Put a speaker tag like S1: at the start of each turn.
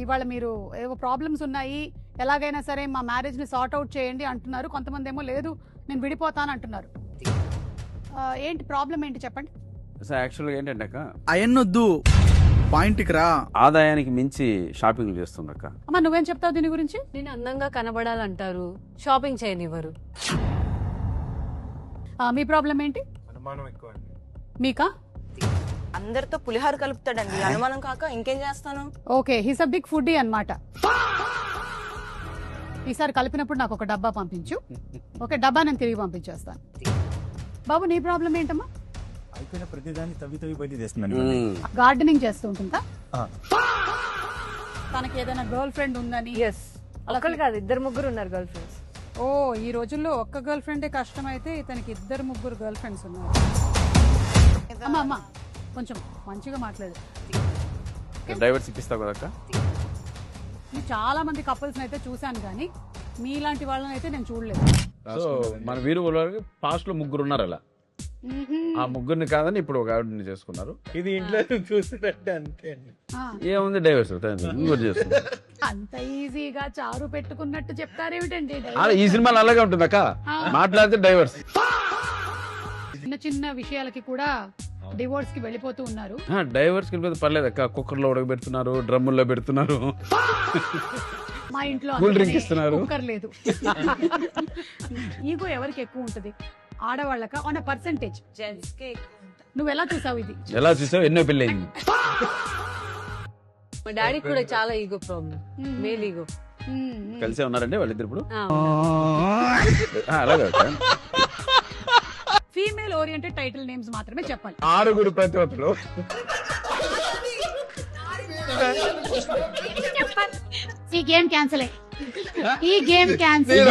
S1: ఇవాళ మీరు ఏవో ప్రాబ్లమ్స్ ఉన్నాయి, ఎలాగైనా సరే మా మ్యారేజ్ ని సార్ట్ అవుట్ చేయండి అంటున్నారు. కొంతమంది ఏమో లేదు నేను విడిపోతాను అంటున్నారు. ఏంటి ప్రాబ్లం ఏంటి చెప్పండి.
S2: యాక్చువల్గా ఏంటంటే అక్క,
S3: అయన్నొద్దు పాయింట్కి రా.
S2: ఆదాయానికి మించి షాపింగ్ చేస్తుంది అక్క.
S1: అమ్మా నువ్వేం చెప్తావు దీని గురించి?
S4: నేను అందంగా కనబడాలంటారు, షాపింగ్ చేయనివ్వరు.
S1: మీ ప్రాబ్లం ఏంటి?
S5: అనుమానం ఎక్కువ అండి.
S1: మీకా?
S6: అందరితో పులిహార కలుపుతాడండి, అనుమానం కాక ఇంకేం చేస్తాను.
S1: Okay, he's a big foodie అన్నమాట. ఈసారి కలిపినప్పుడు నాకు ఒక డబ్బా పంపించు. ఓకే, డబ్బా నేను తిరిగి పంపించేస్తాను. బాబు నీ ప్రాబ్లం ఏంటమ్మా?
S5: అయిపోయిన ప్రతిదాన్ని తవ్వి బయట చేస్తున్నాను.
S1: గార్డెనింగ్ చేస్తూ ఉంటుందా? తనకి ఏదైనా గర్ల్ ఫ్రెండ్ ఉందని?
S4: ఎస్, ఒకళ్ళు కాదు, 2-3 ఉన్నారు గర్ల్ ఫ్రెండ్స్.
S1: ఓ, ఈ రోజుల్లో ఒక్క గర్ల్ ఫ్రెండే కష్టమైతే ఇతనికి 2-3 గర్ల్ ఫ్రెండ్స్ ఉన్నారు. అమ్మా అమ్మా కొంచెం మంచిగా మాట్లాడు.
S2: డైవర్స్ ఇప్పిస్తావు కదా అక్క?
S1: నేను చాలా మంది కపుల్స్ అయితే చూశాను కానీ మీలాంటి వాళ్ళని అయితే నేను చూడలేదు.
S2: సో మన వీరు పాస్ట్ లో 3 ఉన్నారు అలా. ఆ 3 కాదని ఇప్పుడు ఒక ఆవిడని చేసుకున్నారు.
S5: ఇది ఇంట్లో చూసినట్టే అంతే అండి.
S2: ఏముంది డైవర్స్ ఇంకోటి చేస్తున్నారు.
S1: అంత ఈజీగా చారు పెట్టుకున్నట్టు చెప్తారేమిటండి?
S2: ఈ సినిమాలో అలాగే ఉంటుంది అక్క, మాట్లాడితే డైవర్స్.
S1: చిన్న చిన్న విషయాలకి కూడా డివోర్స్ కి వెళ్ళిపోతూ ఉన్నారు.
S2: డైవర్స్ వెళ్ళిపోతే పర్లేదు అక్క, కుక్కర్ లో ఉడకబెడుతున్నారు, డ్రమ్ముల్లో పెడుతున్నారు,
S1: మా ఇంట్లో
S2: కూల్ డ్రింక్ ఇస్తున్నారు.
S1: కుక్కర్ లేదు. ఈగో ఎవరికి ఎక్కువ ఉంటది, ఆడవాళ్ళక ఆన్ పర్సెంటేజ్?
S6: జెంట్స్ కే
S1: నువ్వు ఎలా చూసావు ఇది?
S2: ఎలా చూసావు? ఎన్నో పెళ్ళయింది.
S4: మా డాడీ కూడా చాలా ఈగో ప్రాబ్లం, మేల్ ఈగో.
S2: కలిసే ఉన్నారండి వాళ్ళిద్దరు ఇప్పుడు? అలాగే
S1: ఫీమేల్ ఓరియంటెడ్ టైటిల్ నేమ్స్ మాత్రమే చెప్పాలి.
S2: 6 ప్రతి ఒక్కరు.
S1: ఈ గేమ్ క్యాన్సిల్.